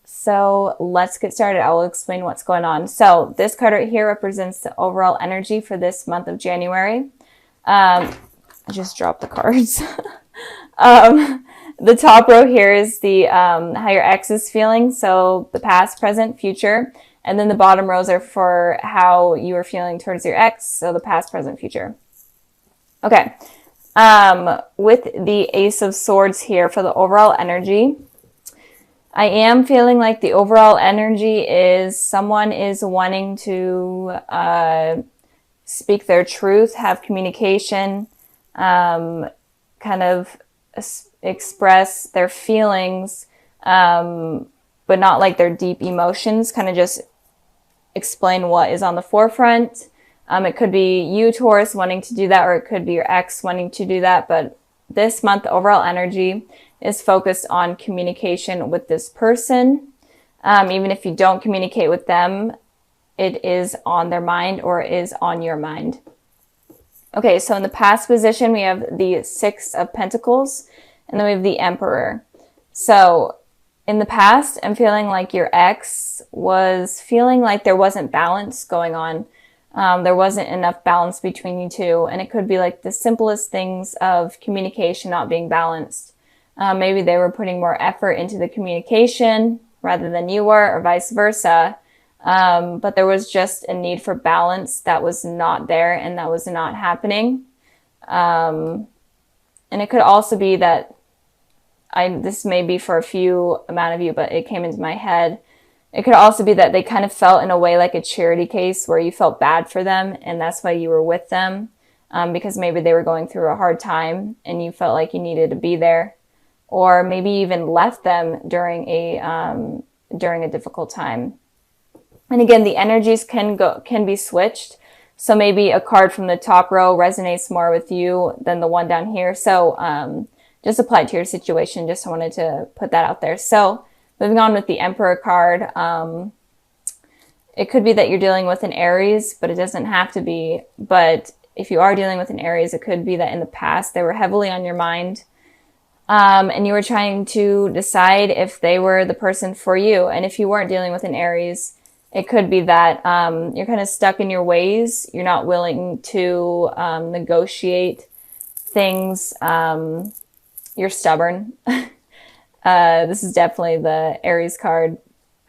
So let's get started. I will explain what's going on. So this card right here represents the overall energy for this month of January. I just dropped the cards. The top row here is the how your ex is feeling, so the past, present, future. And then the bottom rows are for how you are feeling towards your ex, so the past, present, future. Okay. With the Ace of Swords here for the overall energy, I am feeling like the overall energy is someone is wanting to speak their truth, have communication, kind of express their feelings, but not like their deep emotions, kind of just explain what is on the forefront. It could be you, Taurus, wanting to do that, or it could be your ex wanting to do that. But this month, the overall energy is focused on communication with this person. Even if you don't communicate with them, it is on their mind or is on your mind. Okay, so in the past position, we have the Six of Pentacles, and then we have the Emperor. So in the past, I'm feeling like your ex was feeling like there wasn't balance going on. There wasn't enough balance between you two. And it could be like the simplest things of communication not being balanced. Maybe they were putting more effort into the communication rather than you were, or vice versa. But there was just a need for balance that was not there and that was not happening. And it could also be that this may be for a few amount of you, but it came into my head. It could also be that they kind of felt in a way like a charity case where you felt bad for them and that's why you were with them, because maybe they were going through a hard time and you felt like you needed to be there, or maybe even left them during a difficult time. And again, the energies can be switched. So maybe a card from the top row resonates more with you than the one down here. So just apply it to your situation. Just wanted to put that out there. So moving on with the Emperor card, it could be that you're dealing with an Aries, but it doesn't have to be. But if you are dealing with an Aries, it could be that in the past they were heavily on your mind, and you were trying to decide if they were the person for you. And if you weren't dealing with an Aries, it could be that you're kind of stuck in your ways. You're not willing to negotiate things. You're stubborn. This is definitely the Aries card.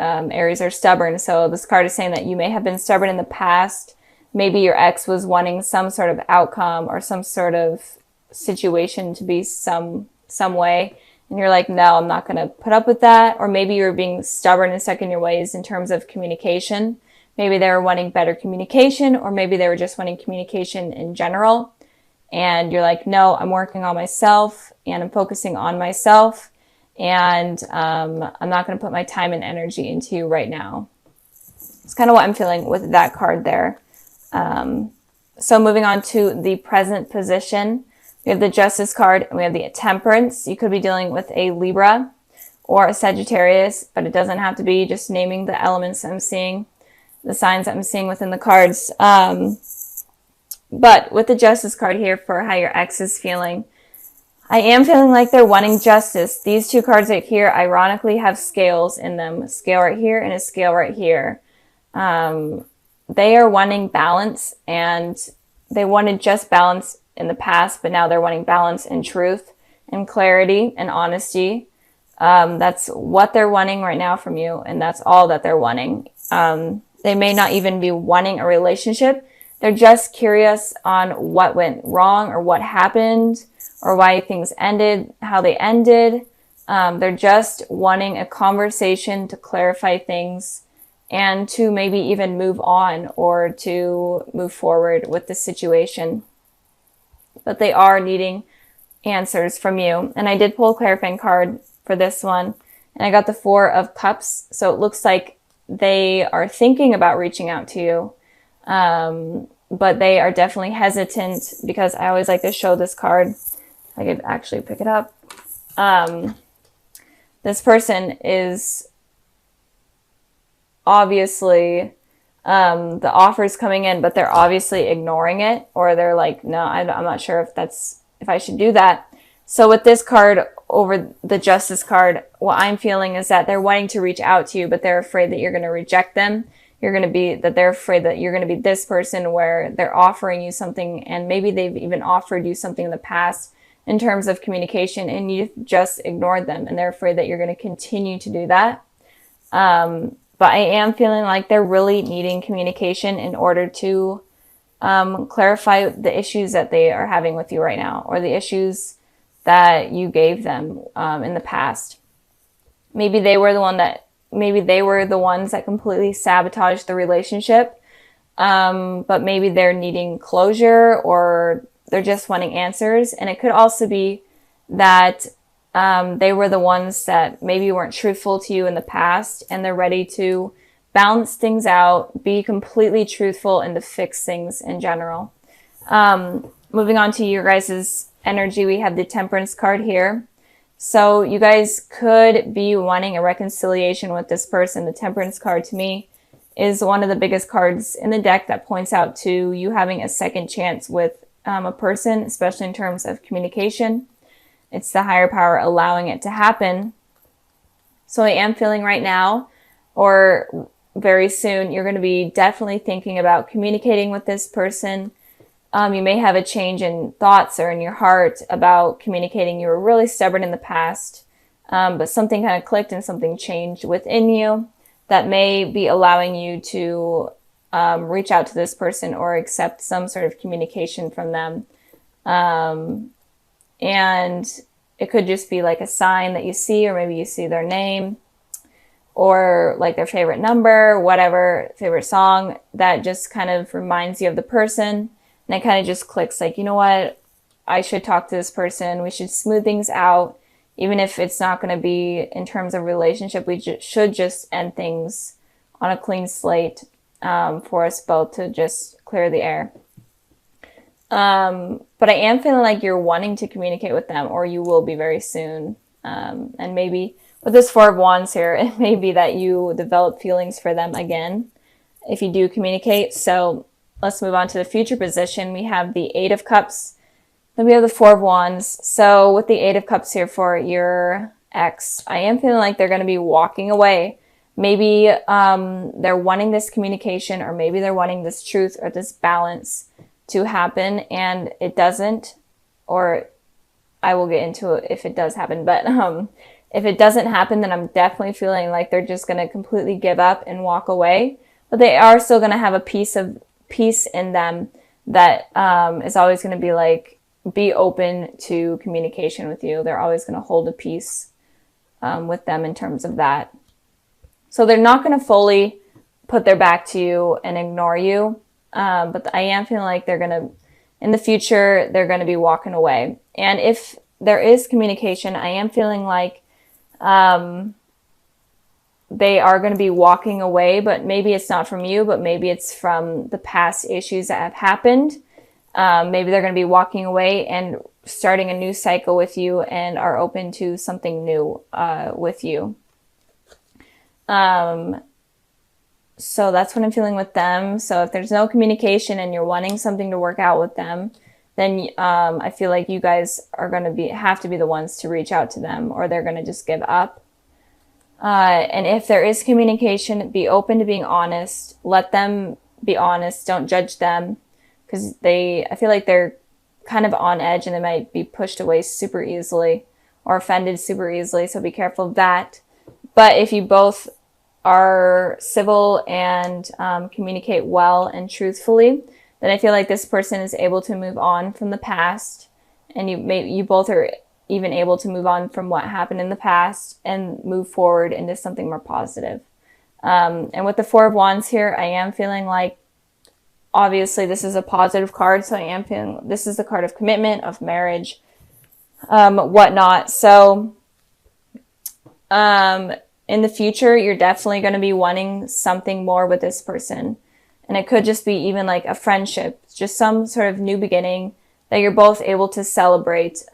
Aries are stubborn. So this card is saying that you may have been stubborn in the past. Maybe your ex was wanting some sort of outcome or some sort of situation to be some way. And you're like, no, I'm not going to put up with that. Or maybe you're being stubborn and stuck in your ways in terms of communication. Maybe they were wanting better communication, or maybe they were just wanting communication in general. And you're like, no, I'm working on myself and I'm focusing on myself. And I'm not going to put my time and energy into you right now. It's kind of what I'm feeling with that card there. So moving on to the present position, we have the Justice card and we have the Temperance. You could be dealing with a Libra or a Sagittarius, but it doesn't have to be. Just naming the elements I'm seeing, the signs I'm seeing within the cards. But with the Justice card here for how your ex is feeling, I am feeling like they're wanting justice. These two cards right here, ironically, have scales in them. A scale right here and a scale right here. They are wanting balance, and they wanted just balance in the past, but now they're wanting balance and truth and clarity and honesty. That's what they're wanting right now from you, and that's all that they're wanting. They may not even be wanting a relationship. They're just curious on what went wrong or what happened or why things ended, how they ended. They're just wanting a conversation to clarify things and to maybe even move on or to move forward with the situation. But they are needing answers from you. And I did pull a clarifying card for this one, and I got the Four of Cups. So it looks like they are thinking about reaching out to you. But they are definitely hesitant, because I always like to show this card. I could actually pick it up. This person is obviously, the offer's coming in, but they're obviously ignoring it, or they're like, no, I'm not sure if I should do that. So with this card over the Justice card, what I'm feeling is that they're wanting to reach out to you, but they're afraid that you're going to reject them. They're afraid that you're going to be this person where they're offering you something, and maybe they've even offered you something in the past in terms of communication, and you just ignored them, and they're afraid that you're going to continue to do that. But I am feeling like they're really needing communication in order to clarify the issues that they are having with you right now, or the issues that you gave them in the past. Maybe they were the ones that completely sabotaged the relationship, but maybe they're needing closure, or they're just wanting answers. And it could also be that they were the ones that maybe weren't truthful to you in the past, and they're ready to balance things out, be completely truthful, and to fix things in general. Moving on to your guys' energy, we have the Temperance card here. So you guys could be wanting a reconciliation with this person. The Temperance card to me is one of the biggest cards in the deck that points out to you having a second chance with a person, especially in terms of communication. It's the higher power allowing it to happen. So I am feeling right now, or very soon, you're going to be definitely thinking about communicating with this person. You may have a change in thoughts or in your heart about communicating. You were really stubborn in the past, but something kind of clicked and something changed within you that may be allowing you to reach out to this person or accept some sort of communication from them. And it could just be like a sign that you see, or maybe you see their name, or like their favorite number, whatever, favorite song, that just kind of reminds you of the person. And it kind of just clicks like, you know what, I should talk to this person. We should smooth things out. Even if it's not going to be in terms of relationship, we should just end things on a clean slate for us both to just clear the air. But I am feeling like you're wanting to communicate with them, or you will be very soon. And maybe with this Four of Wands here, it may be that you develop feelings for them again if you do communicate. So let's move on to the future position. We have the Eight of Cups. Then we have the Four of Wands. So with the Eight of Cups here for your ex, I am feeling like they're going to be walking away. Maybe they're wanting this communication, or maybe they're wanting this truth or this balance to happen, and it doesn't. Or I will get into it if it does happen. But if it doesn't happen, then I'm definitely feeling like they're just going to completely give up and walk away. But they are still going to have a piece in them that is always going to be like, be open to communication with you. They're always going to hold a piece with them in terms of that. So they're not going to fully put their back to you and ignore you. But I am feeling like they're going to, in the future, they're going to be walking away. And if there is communication, I am feeling like they are going to be walking away, but maybe it's not from you, but maybe it's from the past issues that have happened. Maybe they're going to be walking away and starting a new cycle with you, and are open to something new with you. So that's what I'm feeling with them. So if there's no communication and you're wanting something to work out with them, then I feel like you guys are going to have to be the ones to reach out to them, or they're going to just give up. And if there is communication, be open to being honest. Let them be honest. Don't judge them, because I feel like they're kind of on edge, and they might be pushed away super easily or offended super easily. So be careful of that. But if you both are civil and communicate well and truthfully, then I feel like this person is able to move on from the past, and you both are even able to move on from what happened in the past and move forward into something more positive. And with the Four of Wands here, I am feeling like, obviously this is a positive card, so I am feeling this is the card of commitment, of marriage, whatnot. So in the future, you're definitely going to be wanting something more with this person. And it could just be even like a friendship, just some sort of new beginning that you're both able to celebrate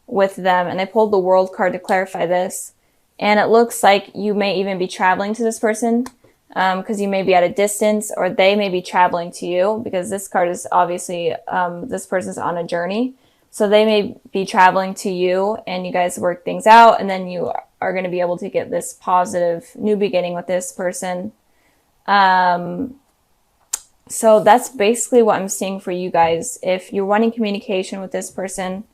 with them. And I pulled the World card to clarify this. And it looks like you may even be traveling to this person because you may be at a distance, or they may be traveling to you, because this card is obviously this person's on a journey. So they may be traveling to you and you guys work things out, and then you are going to be able to get this positive new beginning with this person. So that's basically what I'm seeing for you guys. If you're wanting communication with this person,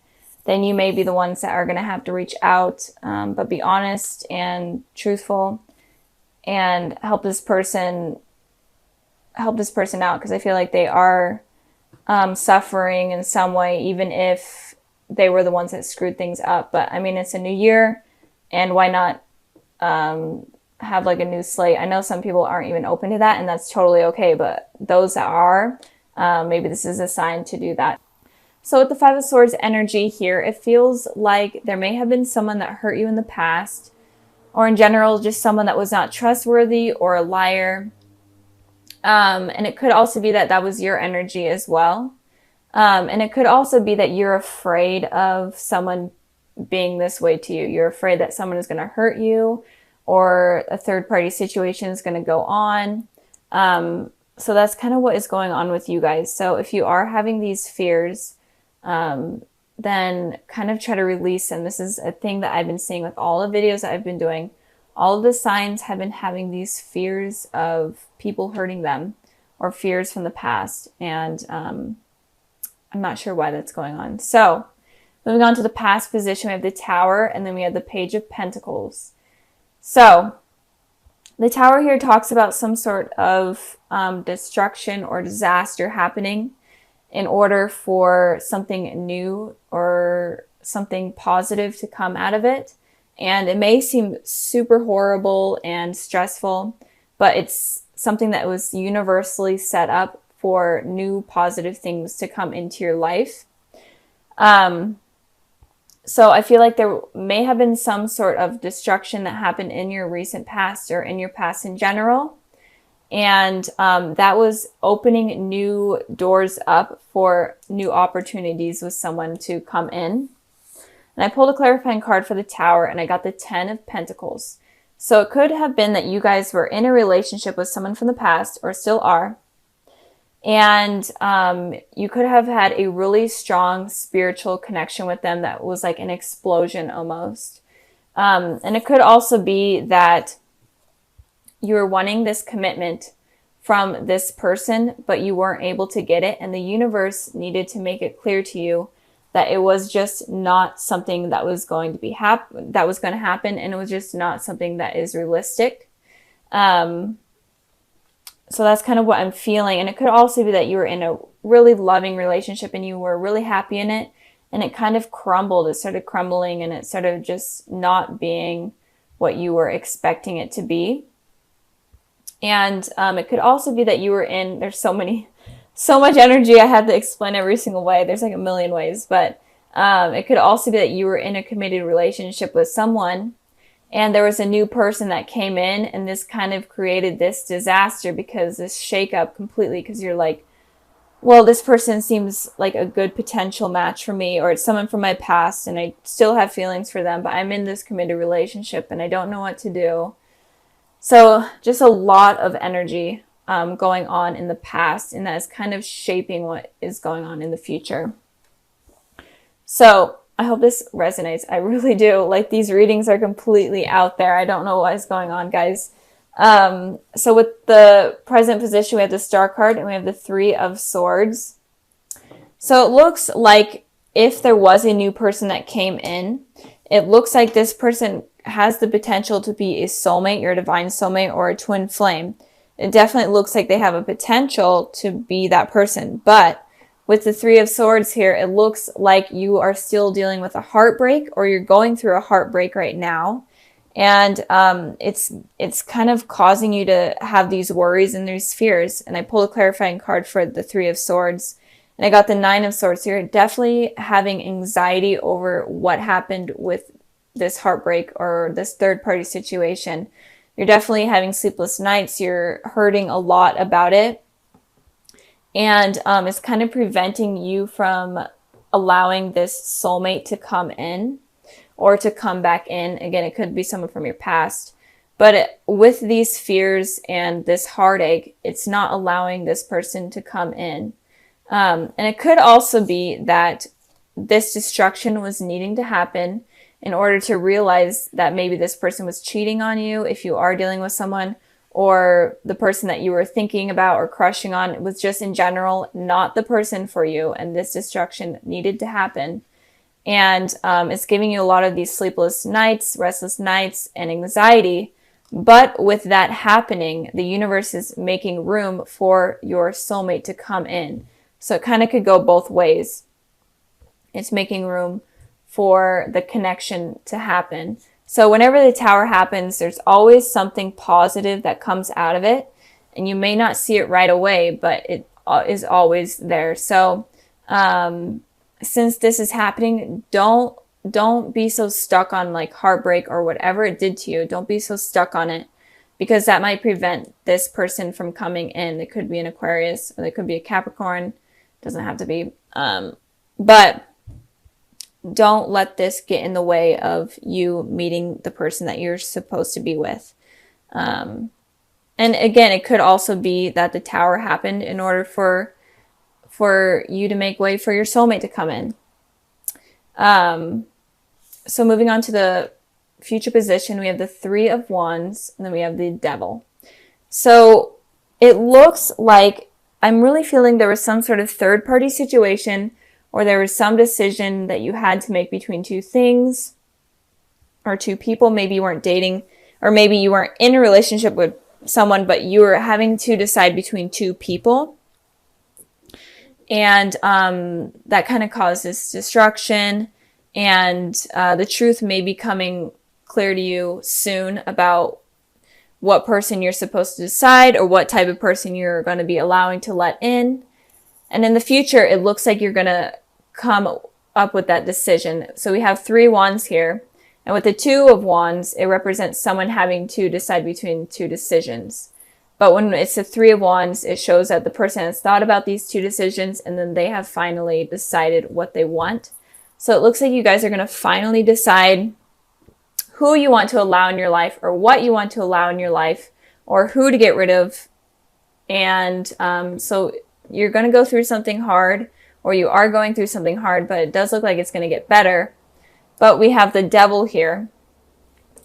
then you may be the ones that are going to have to reach out, but be honest and truthful and help this person out, because I feel like they are suffering in some way, even if they were the ones that screwed things up. But I mean, it's a new year, and why not have like a new slate? I know some people aren't even open to that, and that's totally okay, but those that are, maybe this is a sign to do that. So with the Five of Swords energy here, it feels like there may have been someone that hurt you in the past, or in general, just someone that was not trustworthy or a liar. And it could also be that that was your energy as well. And it could also be that you're afraid of someone being this way to you. You're afraid that someone is going to hurt you, or a third party situation is going to go on. So that's kind of what is going on with you guys. So if you are having these fears, then kind of try to release them. This is a thing that I've been seeing with all the videos that I've been doing. All of the signs have been having these fears of people hurting them, or fears from the past. And I'm not sure why that's going on. So moving on to the past position, we have the Tower, and then we have the Page of Pentacles. So the Tower here talks about some sort of destruction or disaster happening in order for something new or something positive to come out of it. And it may seem super horrible and stressful, but it's something that was universally set up for new positive things to come into your life. So I feel like there may have been some sort of destruction that happened in your recent past, or in your past in general. And that was opening new doors up for new opportunities with someone to come in. And I pulled a clarifying card for the Tower, and I got the 10 of Pentacles. So it could have been that you guys were in a relationship with someone from the past, or still are. And you could have had a really strong spiritual connection with them that was like an explosion almost. And it could also be that you were wanting this commitment from this person, but you weren't able to get it. And the universe needed to make it clear to you that it was just not something that was going to be that was going to happen. And it was just not something that is realistic. So that's kind of what I'm feeling. And it could also be that you were in a really loving relationship and you were really happy in it, and it kind of crumbled. It started crumbling, and it started just not being what you were expecting it to be. And it could also be that you were in, there's so much energy I had to explain every single way. There's like a million ways, but it could also be that you were in a committed relationship with someone, and there was a new person that came in, and this kind of created this disaster, because this shakeup completely, because you're like, well, this person seems like a good potential match for me, or it's someone from my past and I still have feelings for them, but I'm in this committed relationship and I don't know what to do. So just a lot of energy going on in the past, and that is kind of shaping what is going on in the future. So I hope this resonates. I really do. Like, these readings are completely out there. I don't know what is going on, guys. So with the present position, we have the Star card and we have the Three of Swords. So it looks like if there was a new person that came in, it looks like this person has the potential to be a soulmate, your divine soulmate, or a twin flame. It definitely looks like they have a potential to be that person. But with the Three of Swords here, it looks like you are still dealing with a heartbreak, or you're going through a heartbreak right now. And it's kind of causing you to have these worries and these fears. And I pulled a clarifying card for the Three of Swords. And I got the Nine of Swords here. Definitely having anxiety over what happened with this heartbreak or this third party situation. You're definitely having sleepless nights. You're hurting a lot about it. And it's kind of preventing you from allowing this soulmate to come in or to come back in. Again, it could be someone from your past. But with these fears and this heartache, it's not allowing this person to come in. And it could also be that this destruction was needing to happen in order to realize that maybe this person was cheating on you if you are dealing with someone, or the person that you were thinking about or crushing on was just in general not the person for you, and this destruction needed to happen. And it's giving you a lot of these sleepless nights, restless nights, and anxiety. But with that happening, the universe is making room for your soulmate to come in. So it kind of could go both ways. It's making room for the connection to happen. So whenever the Tower happens, there's always something positive that comes out of it. And you may not see it right away, but it is always there. So since this is happening, don't be so stuck on like heartbreak or whatever it did to you. Don't be so stuck on it, because that might prevent this person from coming in. It could be an Aquarius, or it could be a Capricorn. It doesn't have to be. But don't let this get in the way of you meeting the person that you're supposed to be with. And again, it could also be that the Tower happened in order for you to make way for your soulmate to come in. So moving on to the future position, we have the Three of Wands, and then we have the Devil. So it looks like I'm really feeling there was some sort of third-party situation, or there was some decision that you had to make between two things or two people. Maybe you weren't dating, or maybe you weren't in a relationship with someone, but you were having to decide between two people. And that kind of causes destruction. And the truth may be coming clear to you soon about what person you're supposed to decide, or what type of person you're going to be allowing to let in. And in the future, it looks like you're going to come up with that decision. So we have Three Wands here. And with the Two of Wands, it represents someone having to decide between two decisions. But when it's the Three of Wands, it shows that the person has thought about these two decisions, and then they have finally decided what they want. So it looks like you guys are going to finally decide who you want to allow in your life, or what you want to allow in your life, or who to get rid of. And so you're going to go through something hard, or you are going through something hard, but it does look like it's going to get better. But we have the Devil here.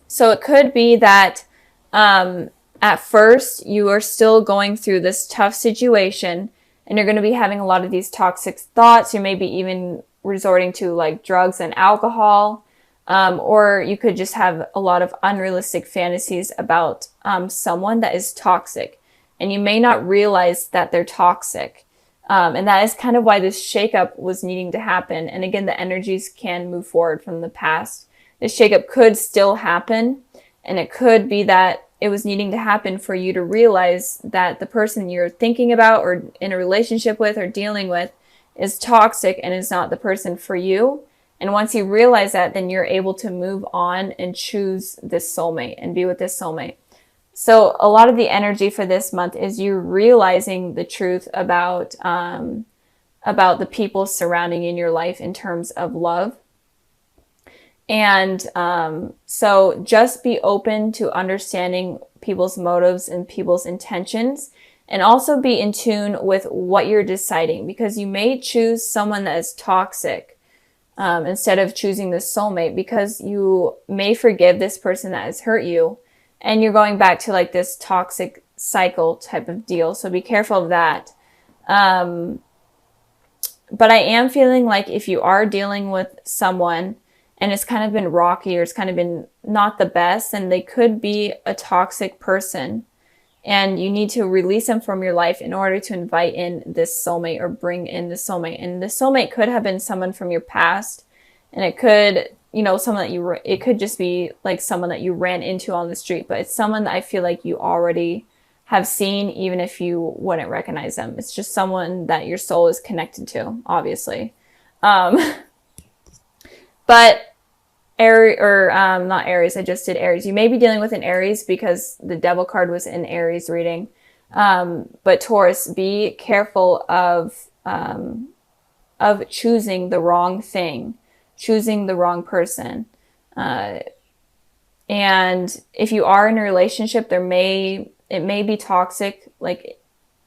So it could be that at first you are still going through this tough situation, and you're going to be having a lot of these toxic thoughts. You may be even resorting to like drugs and alcohol, or you could just have a lot of unrealistic fantasies about someone that is toxic, and you may not realize that they're toxic. And that is kind of why this shakeup was needing to happen. And again, the energies can move forward from the past. This shakeup could still happen, and it could be that it was needing to happen for you to realize that the person you're thinking about, or in a relationship with, or dealing with, is toxic and is not the person for you. And once you realize that, then you're able to move on and choose this soulmate and be with this soulmate. So a lot of the energy for this month is you realizing the truth about the people surrounding in your life in terms of love. And so just be open to understanding people's motives and people's intentions, and also be in tune with what you're deciding, because you may choose someone that is toxic instead of choosing the soulmate, because you may forgive this person that has hurt you, and you're going back to like this toxic cycle type of deal. So be careful of that. But I am feeling like if you are dealing with someone and it's kind of been rocky, or it's kind of been not the best, then they could be a toxic person, and you need to release them from your life in order to invite in this soulmate, or bring in the soulmate. And the soulmate could have been someone from your past, and it could, someone that it could just be like someone that you ran into on the street, but it's someone that I feel like you already have seen, even if you wouldn't recognize them. It's just someone that your soul is connected to, obviously. But not Aries, I just did Aries. You may be dealing with an Aries because the Devil card was in Aries reading. But Taurus, be careful of choosing the wrong thing, choosing the wrong person. And if you are in a relationship, it may be toxic,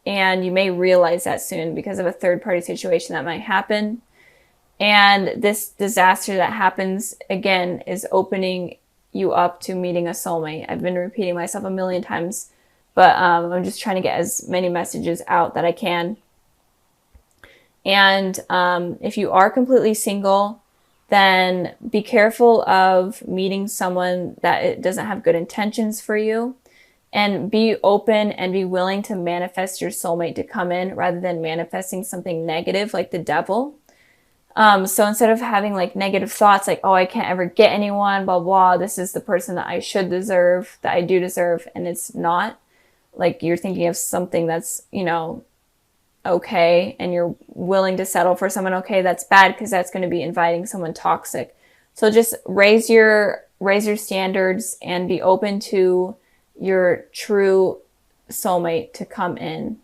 and you may realize that soon because of a third party situation that might happen. And this disaster that happens again is opening you up to meeting a soulmate. I've been repeating myself a million times, but I'm just trying to get as many messages out that I can. And if you are completely single, then be careful of meeting someone that it doesn't have good intentions for you. And be open and be willing to manifest your soulmate to come in rather than manifesting something negative like the devil. So instead of having like negative thoughts like, oh, I can't ever get anyone, blah, blah, this is the person that I should deserve, that I do deserve, and it's not, like you're thinking of something that's, you know, okay, and you're willing to settle for someone okay, that's bad because that's going to be inviting someone toxic. So just raise your standards and be open to your true soulmate to come in.